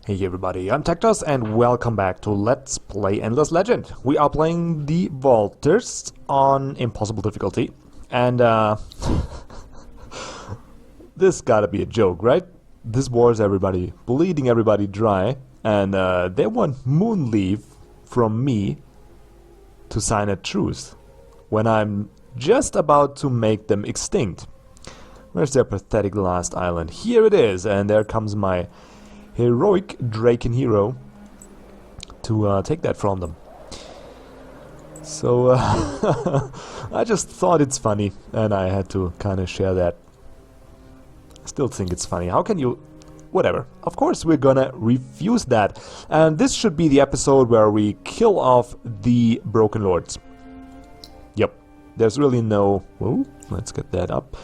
Hey everybody, I'm TecToss and welcome back to Let's Play Endless Legend. We are playing the Vaulters on impossible difficulty. And this gotta be a joke, right? This wars everybody, bleeding everybody dry, and they want moon leave from me to sign a truce when I'm just about to make them extinct. Where's their pathetic last island? Here it is, and there comes my heroic Draken hero to take that from them. So I just thought it's funny, and I had to kind of share that. I still think it's funny. How can you... Whatever. Of course we're gonna refuse that. And this should be the episode where we kill off the Broken Lords. Yep. There's really no... Oh, let's get that up.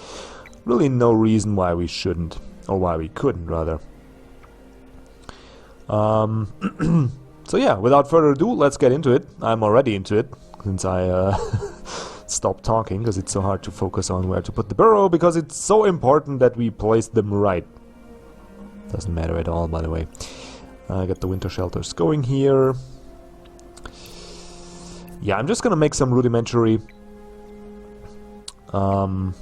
Really no reason why we shouldn't. Or why we couldn't, rather. So yeah, without further ado, let's get into it. I'm already into it, since I stopped talking, because it's so hard to focus on where to put the burrow, because it's so important that we place them right. Doesn't matter at all, by the way. I got the winter shelters going here. Yeah, I'm just gonna make some rudimentary, you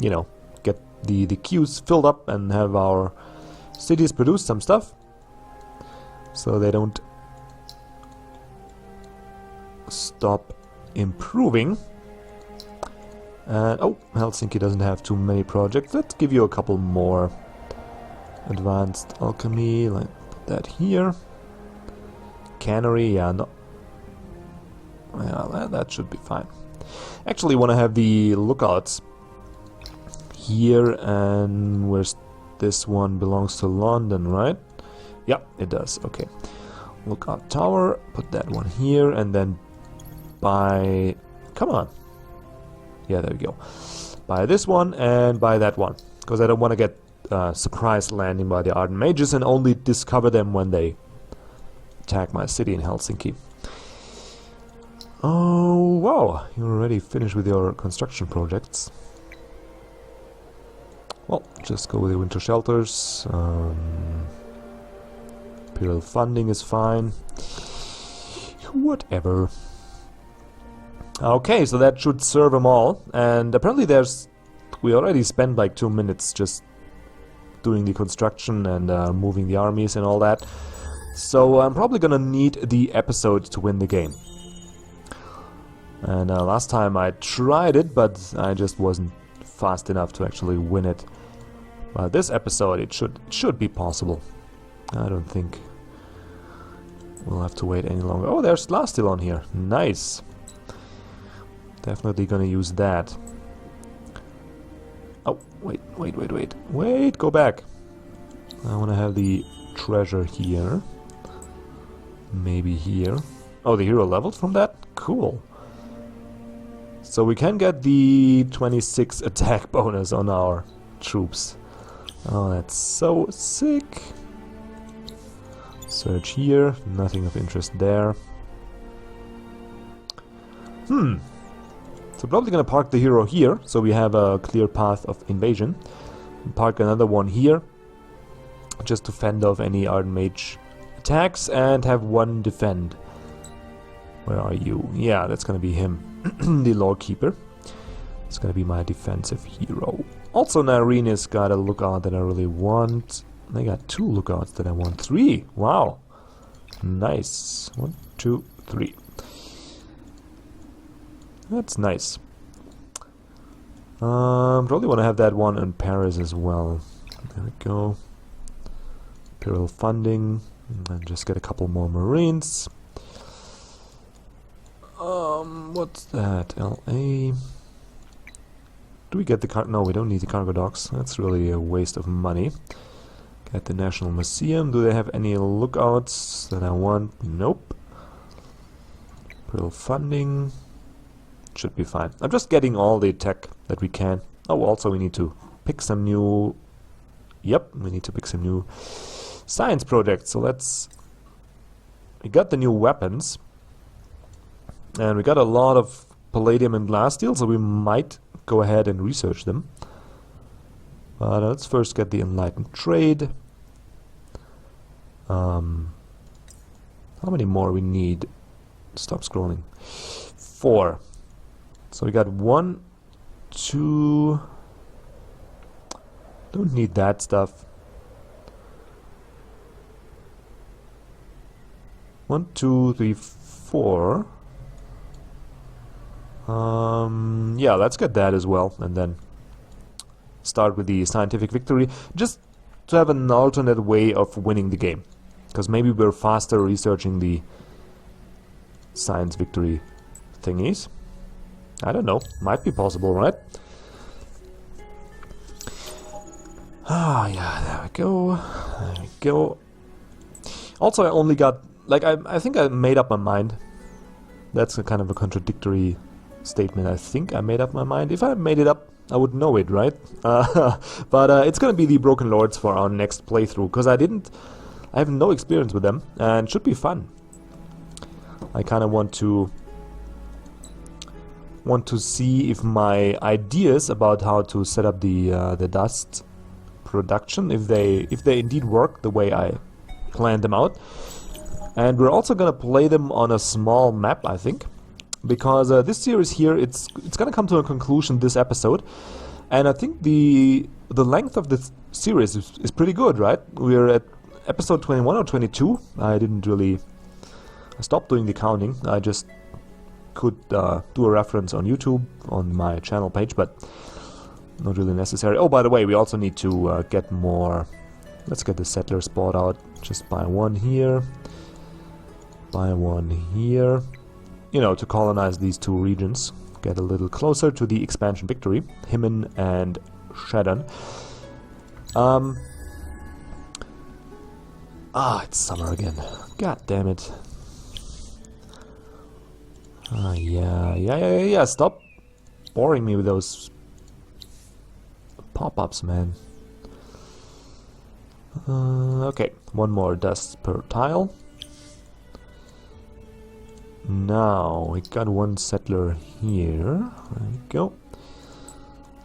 know, get the queues filled up and have our cities produce some stuff, so they don't stop improving. And oh, Helsinki doesn't have too many projects. Let's give you a couple more. Advanced alchemy, like put that here. Cannery, yeah, no. Well, that should be fine. Actually, want to have the lookouts here, and where's this one? Belongs to London, right? Yeah, it does. Okay. Lookout tower, put that one here, and then buy... Come on. Yeah, there we go. Buy this one and buy that one, because I don't want to get surprise landing by the Ardent Mages and only discover them when they attack my city in Helsinki. Oh, wow. You're already finished with your construction projects. Well, just go with the winter shelters. Imperial funding is fine. Whatever. Okay, so that should serve them all. And apparently there's... We already spent like 2 minutes just doing the construction and moving the armies and all that. So I'm probably gonna need the episode to win the game. And last time I tried it, but I just wasn't fast enough to actually win it. But this episode, it should be possible. I don't think we'll have to wait any longer. Oh, there's Lastil on here. Nice. Definitely gonna use that. Oh, wait, go back. I wanna have the treasure here. Maybe here. Oh, the hero leveled from that? Cool. So we can get the 26 attack bonus on our troops. Oh, that's so sick. Search here, nothing of interest there. So probably gonna park the hero here, so we have a clear path of invasion. Park another one here, just to fend off any Ardent Mage attacks, and have one defend. Where are you? Yeah, that's gonna be him. The Lawkeeper. It's gonna be my defensive hero. Also, Narina's got a lookout that I really want. They got 2 lookouts that I want. 3! Wow! Nice. 1, 2, 3. That's nice. Probably want to have that one in Paris as well. There we go. Imperial funding. And just get a couple more Marines. What's that? LA. Do we get the car? No, we don't need the cargo docks. That's really a waste of money. Get the National Museum. Do they have any lookouts that I want? Nope. Imperial funding. Should be fine. I'm just getting all the tech that we can. Oh, also we need to pick some new... Yep, we need to pick some new science projects. So let's... We got the new weapons. And we got a lot of palladium and glass steel, so we might go ahead and research them. But let's first get the enlightened trade. How many more we need? Stop scrolling. 4. So we got 1, 2. Don't need that stuff. 1, 2, 3, 4. Yeah, let's get that as well, and then start with the scientific victory, just to have an alternate way of winning the game. Because maybe we're faster researching the science victory thingies. I don't know. Might be possible, right? Ah, yeah, there we go. There we go. Also, I only got... Like, I think I made up my mind. That's a kind of a contradictory statement. I think I made up my mind. If I made it up, I would know it, right? But it's gonna be the Broken Lords for our next playthrough, because I have no experience with them, and it should be fun. I kind of want to see if my ideas about how to set up the dust production, if they indeed work the way I planned them out. And we're also gonna play them on a small map, I think, because this series here, it's gonna come to a conclusion this episode, and I think the length of this series is pretty good, right? We're at episode 21 or 22. I stopped doing the counting. I just could do a reference on YouTube on my channel page, but not really necessary. Oh, by the way, we also need to get more. Let's get the settler spot out. Just buy one here. Buy one here. You know, to colonize these two regions. Get a little closer to the expansion victory. Himen and Gettn. It's summer again. God damn it. Yeah. Stop boring me with those pop-ups, man. Okay, one more dust per tile. Now, we got one settler here. There we go.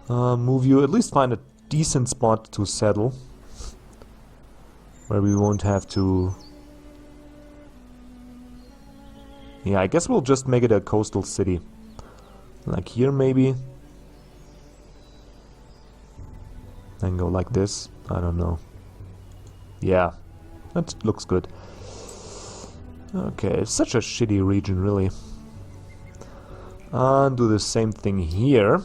Move you, at least find a decent spot to settle. Where we won't have to... Yeah, I guess we'll just make it a coastal city. Like here, maybe? And go like this? I don't know. Yeah, that looks good. Okay, it's such a shitty region, really. Do the same thing here.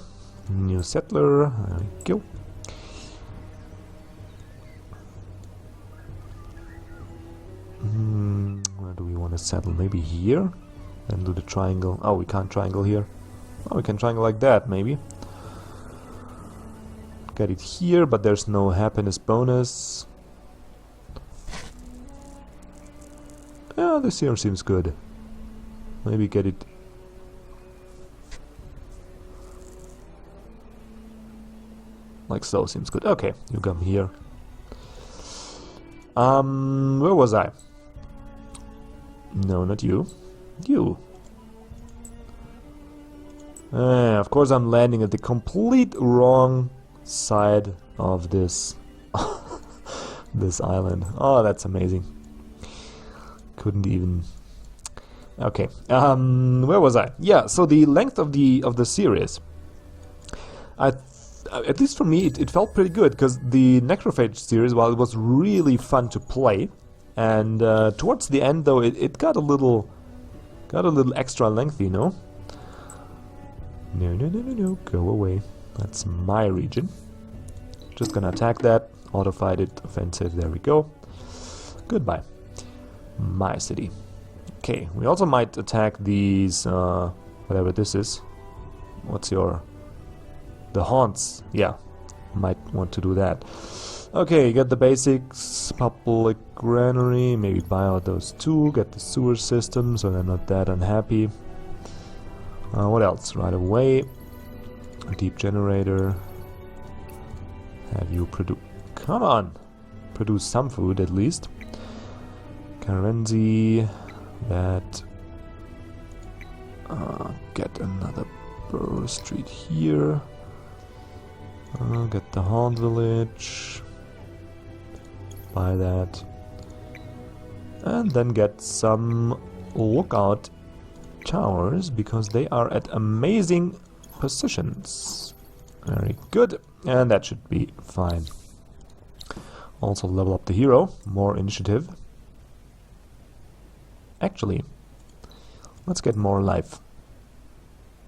New settler, there we go. Where do we want to settle? Maybe here? Then do the triangle. Oh, we can't triangle here. Oh, we can triangle like that, maybe. Get it here, but there's no happiness bonus. Yeah, this here seems good. Maybe get it... like so, seems good. Okay, you come here. Where was I? No, not you. You. Of course I'm landing at the complete wrong side of this this island. Oh, that's amazing. Couldn't even... Okay. Where was I? Yeah, so the length of the series, at least for me, it felt pretty good, because the Necrophage series, while it was really fun to play, and towards the end, though, it got a little extra lengthy, no? No, go away. That's my region. Just gonna attack that, auto-fight it, offensive, there we go. Goodbye. My city. Okay, we also might attack these, whatever this is. What's your... the haunts, yeah, might want to do that. Okay, get the basics, public granary, maybe buy out those two, get the sewer system so they're not that unhappy. What else? Right away, a deep generator. Have you produce... come on! Produce some food at least. Karenzi, that... get another burrow street here. Get the Haunt Village. Buy that. And then get some lookout towers, because they are at amazing positions. Very good. And that should be fine. Also level up the hero. More initiative. Actually, let's get more life.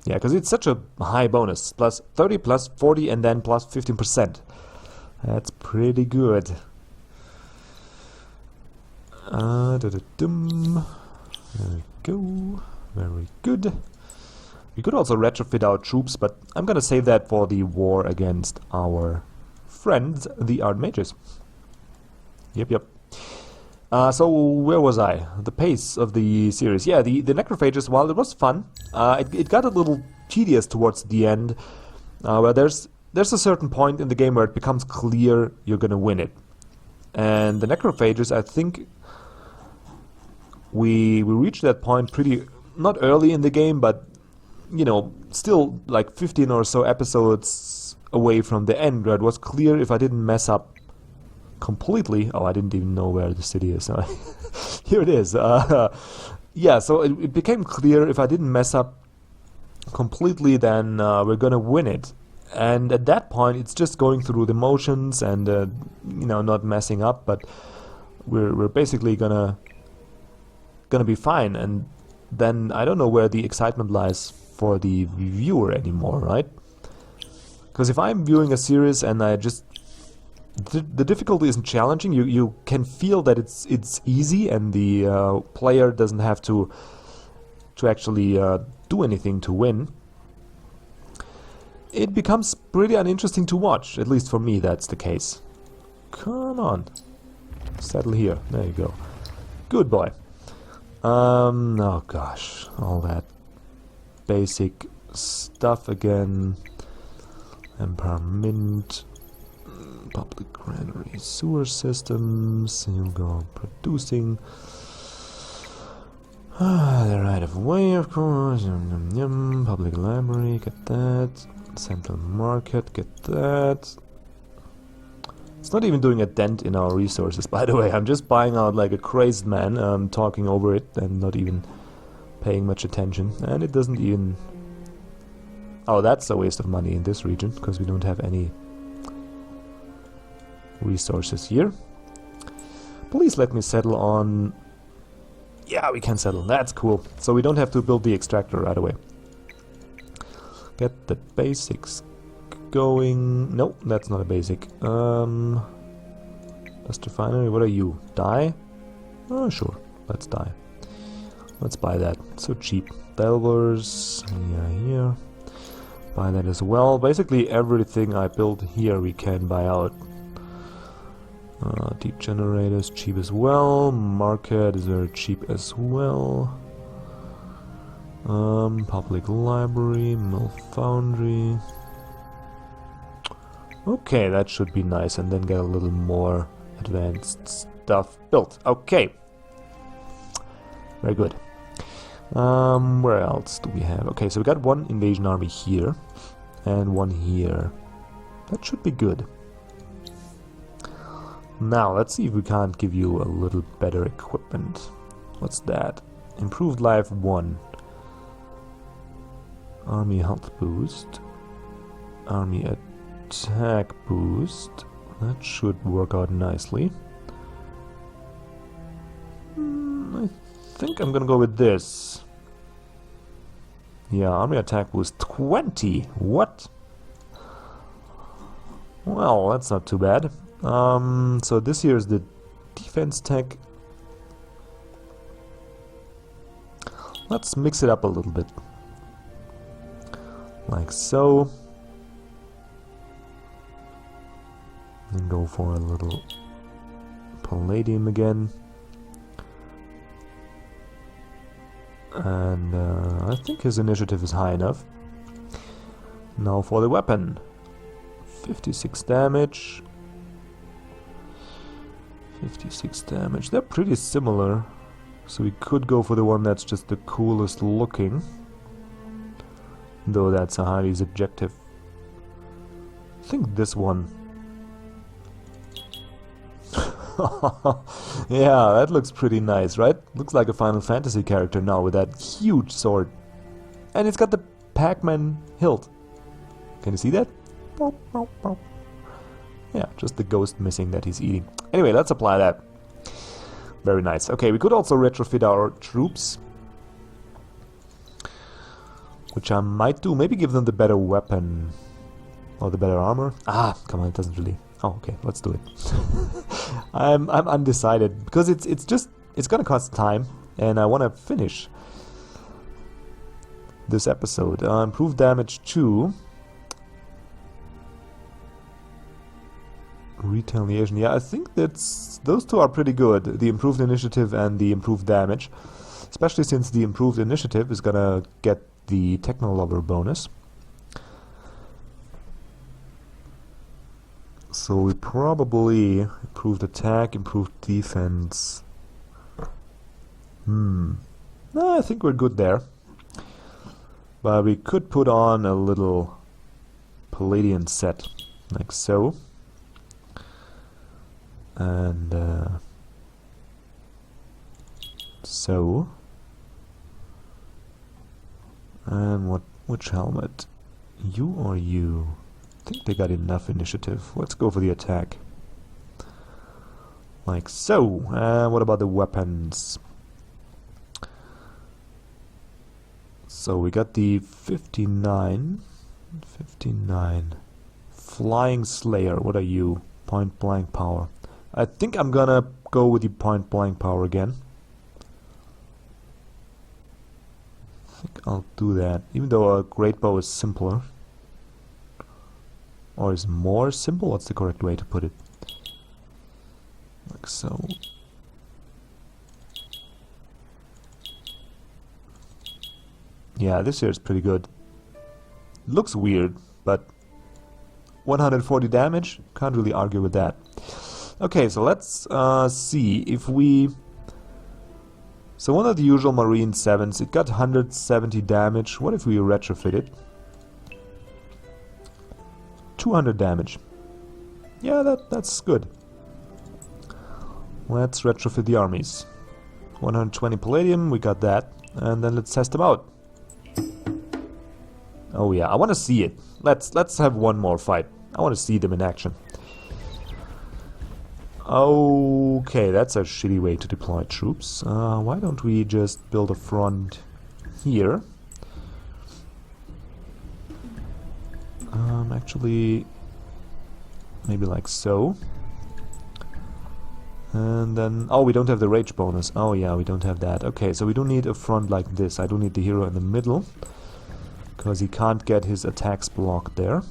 Yeah, because it's such a high bonus. Plus 30, plus 40, and then plus 15%. That's pretty good. There we go. Very good. We could also retrofit our troops, but I'm gonna save that for the war against our friends, the Archmages. Yep. So where was I? The pace of the series. Yeah, the necrophages, while it was fun, it got a little tedious towards the end, where there's a certain point in the game where it becomes clear you're gonna win it. And the necrophages, I think we reached that point pretty, not early in the game, but, you know, still like 15 or so episodes away from the end, where it was clear if I didn't mess up completely. Oh, I didn't even know where the city is. Here it is. Yeah, so it became clear if I didn't mess up completely, then we're gonna win it. And at that point, it's just going through the motions and you know, not messing up. But we're basically gonna be fine. And then I don't know where the excitement lies for the viewer anymore, right? Because if I'm viewing a series and I just the difficulty isn't challenging, you can feel that it's easy, and the player doesn't have to actually do anything to win. It becomes pretty uninteresting to watch. At least for me, that's the case. Come on, settle here. There you go. Good boy. Oh gosh, all that basic stuff again. Empire Mint. Public granary, sewer systems. You go producing. The right of way, of course. Public library, get that. Central market, get that. It's not even doing a dent in our resources, by the way. I'm just buying out like a crazed man, talking over it and not even paying much attention. And it doesn't even... Oh, that's a waste of money in this region, because we don't have any resources here. Please let me settle on... Yeah, we can settle. That's cool. So we don't have to build the extractor right away. Get the basics going. No, that's not a basic. Dust refinery, what are you? Dye? Oh, sure. Let's dye. Let's buy that. So cheap. Delvers. Yeah, here. Buy that as well. Basically everything I build here we can buy out. Deep generators, cheap as well. Market is very cheap as well. Public library, mill foundry. Okay, that should be nice, and then get a little more advanced stuff built. Okay. Very good. Where else do we have? Okay, so we got one invasion army here, and one here. That should be good. Now, let's see if we can't give you a little better equipment. What's that? Improved life 1. Army health boost. Army attack boost. That should work out nicely. I think I'm gonna go with this. Yeah, army attack boost 20. What? Well, that's not too bad. So this here is the defense tech. Let's mix it up a little bit. Like so. And go for a little palladium again. And I think his initiative is high enough. Now for the weapon. 56 damage. 56 damage. They're pretty similar. So we could go for the one that's just the coolest looking. Though that's a highly subjective. I think this one. Yeah, that looks pretty nice, right? Looks like a Final Fantasy character now with that huge sword. And it's got the Pac-Man hilt. Can you see that? Yeah, just the ghost missing that he's eating. Anyway, let's apply that. Very nice. Okay, we could also retrofit our troops, which I might do. Maybe give them the better weapon. Or the better armor. Ah, come on, it doesn't really... Oh, okay, let's do it. I'm undecided, because it's gonna cost time, and I want to finish this episode. Improved damage 2. Retaliation. Yeah, I think those two are pretty good. The improved initiative and the improved damage. Especially since the improved initiative is gonna get the techno lover bonus. So we probably improved attack, improved defense. No, I think we're good there. But we could put on a little Palladian set, like so. And so. And which helmet? You or you? I think they got enough initiative. Let's go for the attack. Like so. What about the weapons? So we got the 59. Flying Slayer. What are you? Point blank power. I think I'm gonna go with the point blank power again. I think I'll do that. Even though a great bow is simpler. Or is more simple? What's the correct way to put it? Like so. Yeah, this here is pretty good. Looks weird, but 140 damage? Can't really argue with that. Okay, so let's see if we... So one of the usual Marine 7s, it got 170 damage. What if we retrofit it? 200 damage. Yeah, that's good. Let's retrofit the armies. 120 palladium, we got that. And then let's test them out. Oh yeah, I want to see it. Let's have one more fight. I want to see them in action. Okay, that's a shitty way to deploy troops. Why don't we just build a front here? Actually, maybe like so. And then, oh, we don't have the rage bonus. Oh yeah, we don't have that. Okay, so we don't need a front like this. I do need the hero in the middle, because he can't get his attacks blocked there.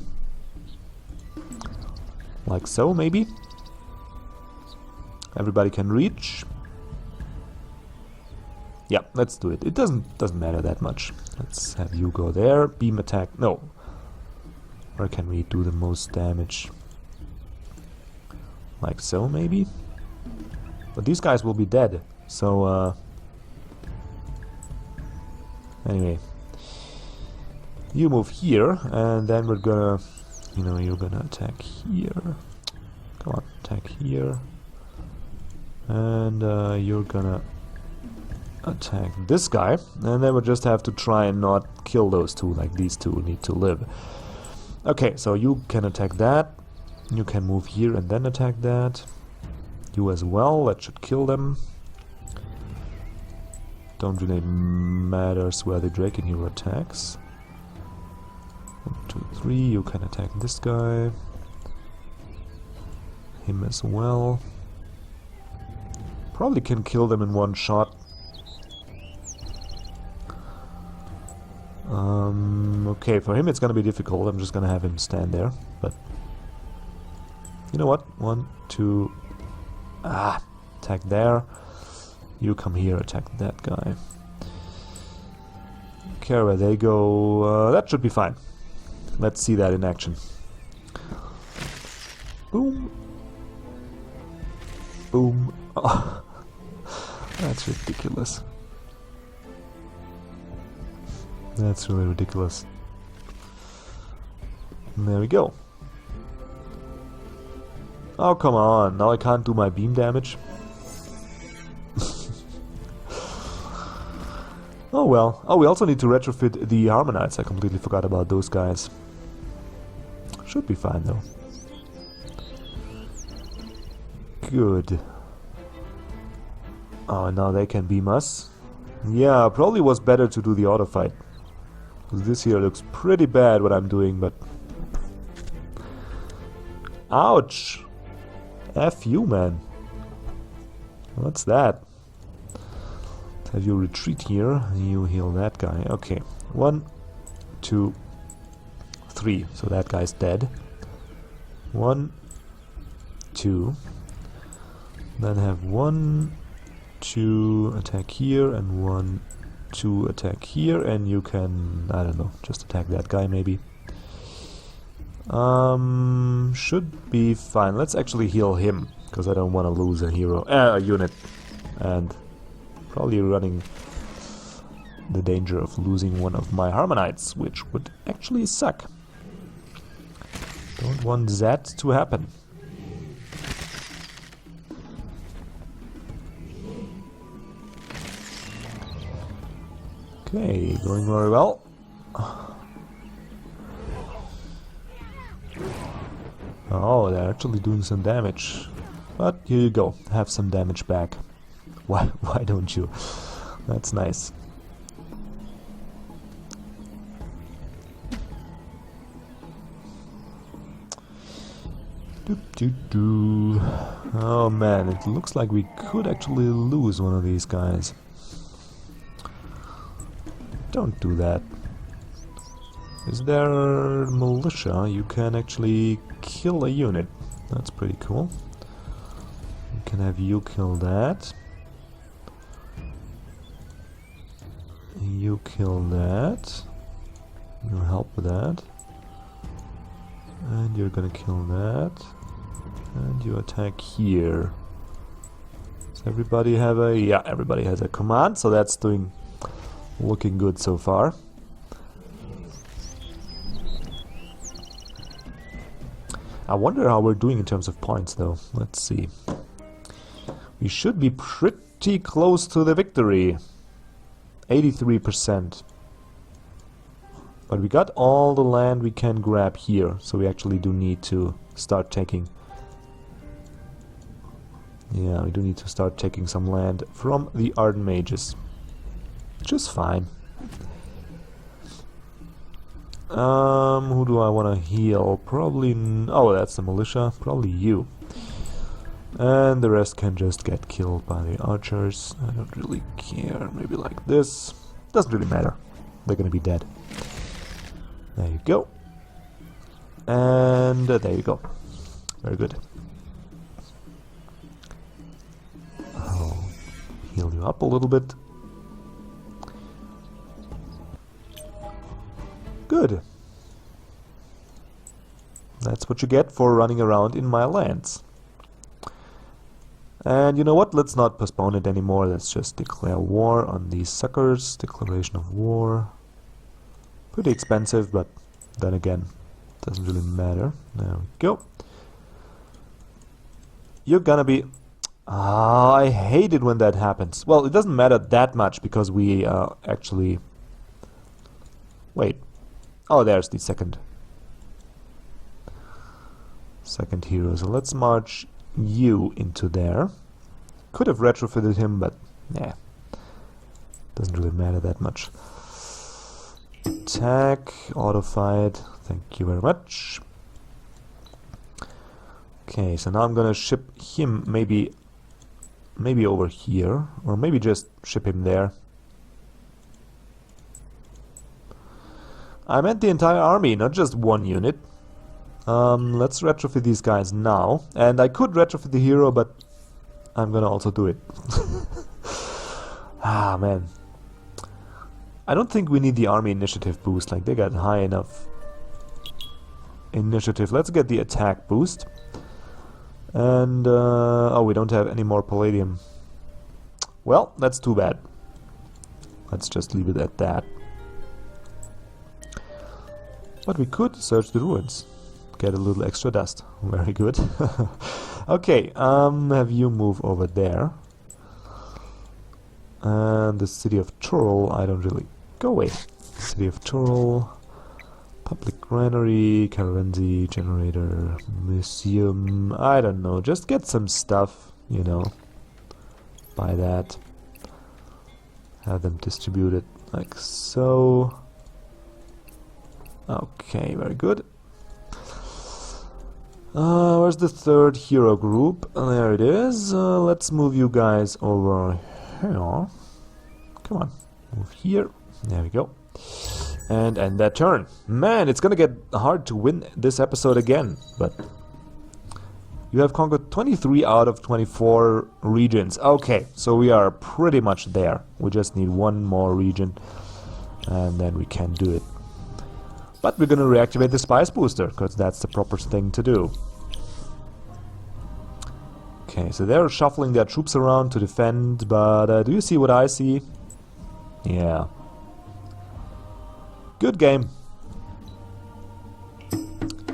Like so, maybe. Everybody can reach. Yeah, let's do it. It doesn't matter that much. Let's have you go there. Beam attack. No. Where can we do the most damage? Like so, maybe? But these guys will be dead. So, anyway. You move here, and then we're gonna... You know, you're gonna attack here. Come on, attack here. And, you're gonna attack this guy. And then we'll just have to try and not kill those two, like these two need to live. Okay, so you can attack that. You can move here and then attack that. You as well, that should kill them. Don't really matters where the Draken hero attacks. 1, 2, 3, you can attack this guy. Him as well. Probably can kill them in one shot. Okay, for him it's gonna be difficult. I'm just gonna have him stand there, but you know what? 1, 2, attack there. You come here, attack that guy. Care where they go. That should be fine. Let's see that in action. Boom. Boom. Oh, that's ridiculous. That's really ridiculous. And there we go. Oh, come on. Now I can't do my beam damage. Oh well. Oh, we also need to retrofit the Harmonites. I completely forgot about those guys. Should be fine though. Good. Oh, now they can beam us. Yeah, probably was better to do the auto fight. Because this here looks pretty bad what I'm doing, but... Ouch! F you, man. What's that? Have you retreat here, you heal that guy. Okay, 1, 2, 3. So that guy's dead. 1, 2. Then have 1, 2 attack here and 1, 2 attack here, and you can, I don't know, just attack that guy maybe. Should be fine. Let's actually heal him, because I don't want to lose a hero, a unit, and probably running the danger of losing one of my Harmonites, which would actually suck. Don't want that to happen. Okay, going very well. Oh, they're actually doing some damage. But here you go, have some damage back. Why don't you? That's nice. Oh man, it looks like we could actually lose one of these guys. Don't do that. Is there militia? You can actually kill a unit. That's pretty cool. You can have you kill that. You kill that. You help with that. And you're gonna kill that. And you attack here. Does everybody have a... Yeah, everybody has a command, so that's looking good so far. I wonder how we're doing in terms of points though. Let's see. We should be pretty close to the victory. 83%. But we got all the land we can grab here, so we actually do need to start taking... Yeah, we do need to start taking some land from the Ardent Mages. Which is fine. Who do I want to heal? Probably... Oh, that's the militia. Probably you. And the rest can just get killed by the archers. I don't really care. Maybe like this. Doesn't really matter. They're gonna be dead. There you go. And there you go. Very good. I'll heal you up a little bit. Good. That's what you get for running around in my lands. And you know what? Let's not postpone it anymore. Let's just declare war on these suckers. Declaration of war. Pretty expensive, but then again, doesn't really matter. There we go. You're gonna be... Ah, I hate it when that happens. Well, it doesn't matter that much because we actually... Wait. Oh, there's the second hero. So let's march you into there. Could have retrofitted him, but nah. Doesn't really matter that much. Attack, auto fight. Thank you very much. Okay, so now I'm gonna ship him maybe over here, or maybe just ship him there. I meant the entire army, not just one unit. Let's retrofit these guys now. And I could retrofit the hero, but I'm gonna also do it. Ah, man. I don't think we need the army initiative boost. Like, they got high enough initiative. Let's get the attack boost. And, oh, we don't have any more palladium. Well, that's too bad. Let's just leave it at that. But we could search the ruins. get a little extra dust. Very good. Okay, have you move over there. And the city of Tural, I don't really... Go away. City of Tural, public granary, caravanserai, generator, museum, I don't know, just get some stuff, you know. Buy that. Have them distributed like so. Okay, very good. Where's the third hero group? There it is. Let's move you guys over here. Come on, move here. There we go. And end that turn. Man, it's gonna get hard to win this episode again, but you have conquered 23 out of 24 regions. Okay, so we are pretty much there. We just need one more region, and then we can do it. But we're gonna reactivate the Spice Booster, because that's the proper thing to do. Okay, so they're shuffling their troops around to defend, but do you see what I see? Yeah. Good game.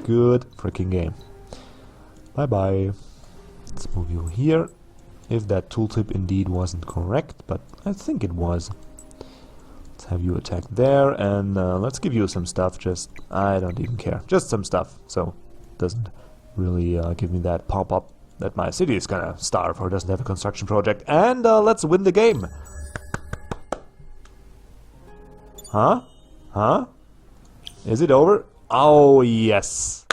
Good freaking game. Bye-bye. Let's move you here. If that tooltip indeed wasn't correct, but I think it was. Let's have you attack there, and let's give you some stuff. Just, I don't even care. Just some stuff. So, doesn't really give me that pop-up that my city is gonna starve or doesn't have a construction project. And let's win the game. Huh? Huh? Is it over? Oh, yes.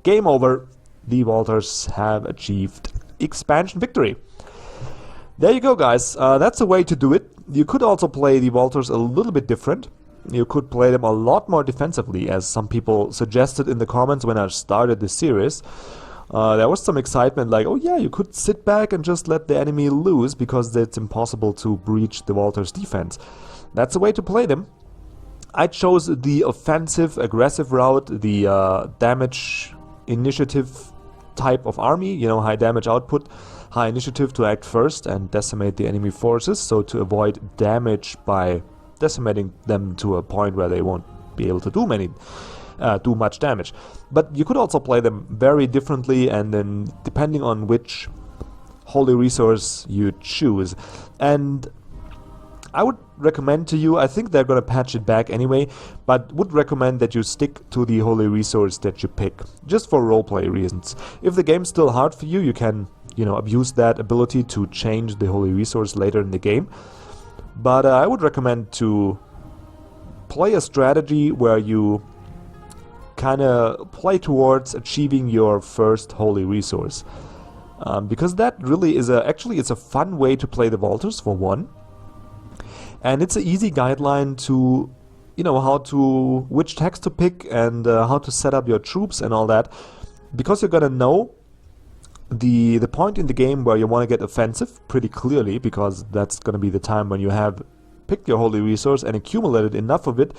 Game over. The Walters have achieved expansion victory. There you go, guys. That's a way to do it. You could also play the Walters a little bit different. You could play them a lot more defensively, as some people suggested in the comments when I started this series. There was some excitement like, oh yeah, you could sit back and just let the enemy lose because it's impossible to breach the Walters' defense. That's a way to play them. I chose the offensive, aggressive route, the damage initiative type of army, you know, high damage output, high initiative to act first and decimate the enemy forces, so to avoid damage by decimating them to a point where they won't be able to do much damage. But you could also play them very differently, and then depending on which holy resource you choose. And I would recommend to you, I think they're going to patch it back anyway, but would recommend that you stick to the holy resource that you pick, just for roleplay reasons. If the game's still hard for you, you can, you know, abuse that ability to change the holy resource later in the game. But I would recommend to play a strategy where you kind of play towards achieving your first holy resource. Because that really is actually it's a fun way to play the Walters, for one. And it's an easy guideline to, you know, which text to pick and how to set up your troops and all that. Because you're gonna know the point in the game where you want to get offensive pretty clearly, because that's gonna be the time when you have picked your holy resource and accumulated enough of it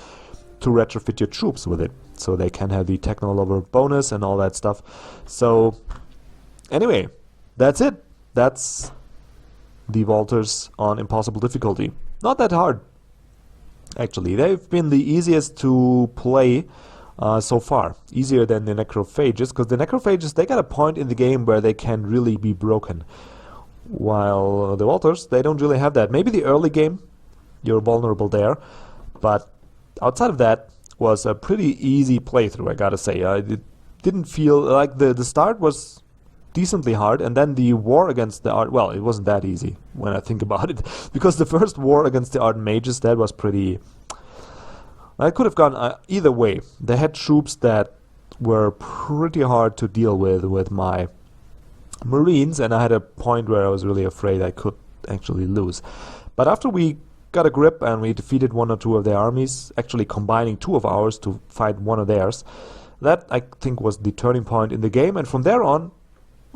to retrofit your troops with it, so they can have the techno-lover bonus and all that stuff. So, anyway, that's it. That's the Walters on impossible difficulty. Not that hard, actually. They've been the easiest to play so far. Easier than the Necrophages, because the Necrophages, they got a point in the game where they can really be broken. While the Walters, they don't really have that. Maybe the early game, you're vulnerable there, but outside of that, was a pretty easy playthrough, I gotta say. It didn't feel like the start was decently hard, and then the war against the well, it wasn't that easy when I think about it, because the first war against the Archmages, that was pretty... I could have gone either way. They had troops that were pretty hard to deal with my Marines, and I had a point where I was really afraid I could actually lose. But after we got a grip and we defeated one or two of their armies, actually combining two of ours to fight one of theirs, that I think was the turning point in the game, and from there on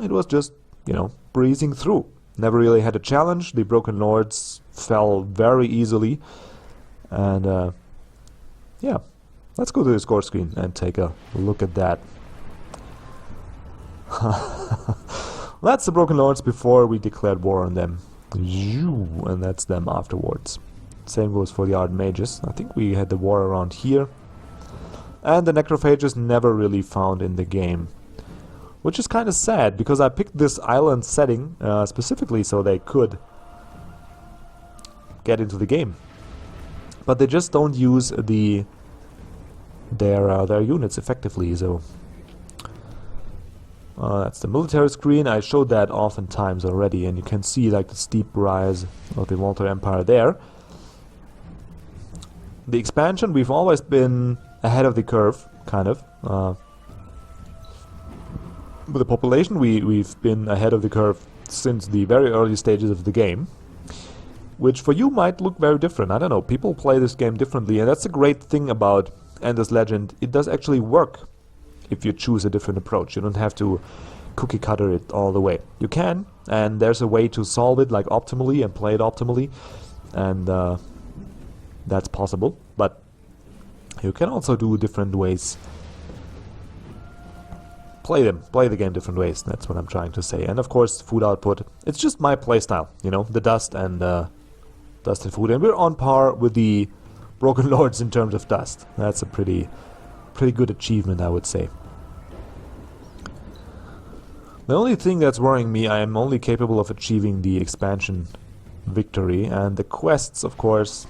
it was just, you know, breezing through. Never really had a challenge. The Broken Lords fell very easily. And, yeah. Let's go to the score screen and take a look at that. That's the Broken Lords before we declared war on them. And that's them afterwards. Same goes for the Archmages. I think we had the war around here. and the necrophages never really found in the game. Which is kind of sad, because I picked this island setting specifically so they could get into the game. But they just don't use their units effectively, so... that's the military screen. I showed that oftentimes already, and you can see like the steep rise of the Walter Empire there. The expansion, we've always been ahead of the curve, kind of. With the population, we've been ahead of the curve since the very early stages of the game. Which for you might look very different. I don't know, people play this game differently, and that's a great thing about Endless Legend. It does actually work if you choose a different approach. You don't have to cookie cutter it all the way. You can, and there's a way to solve it like optimally and play it optimally, and that's possible. But you can also do different ways. Play the game different ways. That's what I'm trying to say. And of course, food output. It's just my playstyle, you know, the dust and food, and we're on par with the Broken Lords in terms of dust. That's a pretty good achievement, I would say. The only thing that's worrying me, I am only capable of achieving the expansion victory, and the quests, of course,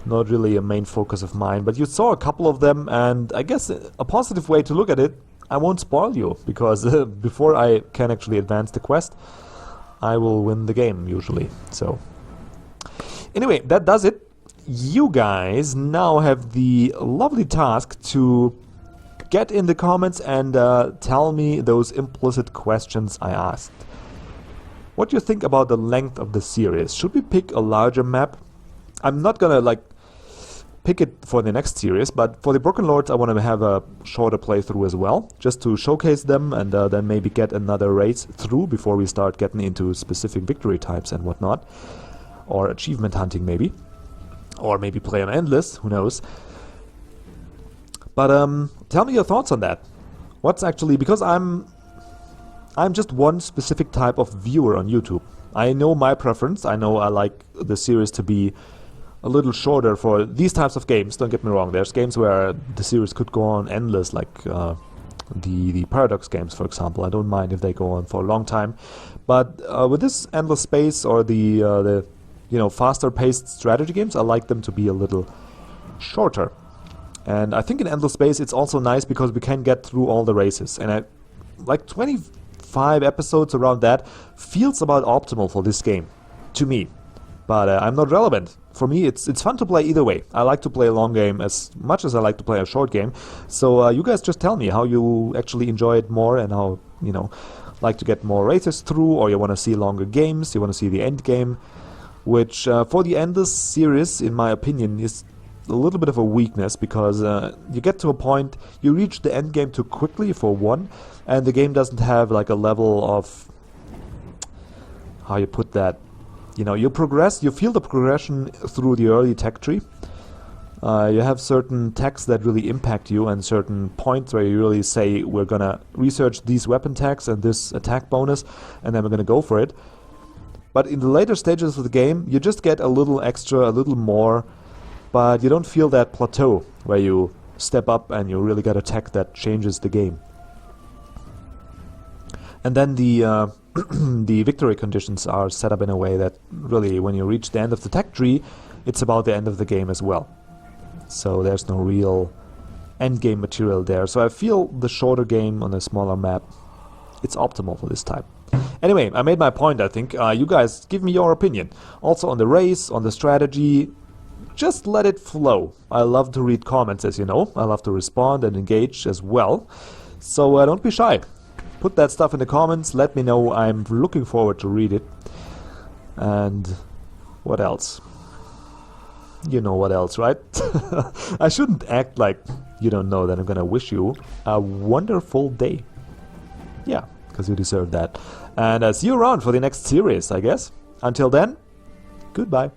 not really a main focus of mine, but you saw a couple of them, and I guess a positive way to look at it, I won't spoil you, because before I can actually advance the quest, I will win the game, usually. So, anyway, that does it. You guys now have the lovely task to get in the comments and tell me those implicit questions I asked. What do you think about the length of the series? Should we pick a larger map? I'm not gonna like pick it for the next series, but for the Broken Lords I want to have a shorter playthrough as well, just to showcase them and then maybe get another race through before we start getting into specific victory types and whatnot, or achievement hunting maybe. Or maybe play on Endless, who knows. But tell me your thoughts on that. What's actually, because I'm just one specific type of viewer on YouTube. I know my preference. I know I like the series to be a little shorter for these types of games. Don't get me wrong. There's games where the series could go on endless, like the Paradox games, for example. I don't mind if they go on for a long time. But with this Endless Space or the faster-paced strategy games, I like them to be a little shorter. And I think in Endless Space it's also nice because we can get through all the races. And like 25 episodes around that feels about optimal for this game, to me. But I'm not relevant. For me, it's fun to play either way. I like to play a long game as much as I like to play a short game. So you guys just tell me how you actually enjoy it more and how, like to get more races through, or you want to see longer games, you want to see the end game. Which, for the Endless series, in my opinion, is a little bit of a weakness, because you get to a point, you reach the end game too quickly, for one, and the game doesn't have like a level of, how you put that, you progress, you feel the progression through the early tech tree. You have certain techs that really impact you, and certain points where you really say, we're gonna research these weapon techs and this attack bonus, and then we're gonna go for it. But in the later stages of the game, you just get a little extra, a little more, but you don't feel that plateau where you step up and you really get a tech that changes the game. And then the the victory conditions are set up in a way that really, when you reach the end of the tech tree, it's about the end of the game as well. So there's no real end game material there. So I feel the shorter game on a smaller map, it's optimal for this type. Anyway, I made my point, I think. You guys, give me your opinion. Also on the race, on the strategy, just let it flow. I love to read comments, as you know. I love to respond and engage as well. So don't be shy. Put that stuff in the comments, let me know. I'm looking forward to read it. And what else? You know what else, right? I shouldn't act like you don't know that I'm gonna wish you a wonderful day. Yeah, because you deserve that. And see you around for the next series, I guess. Until then, goodbye.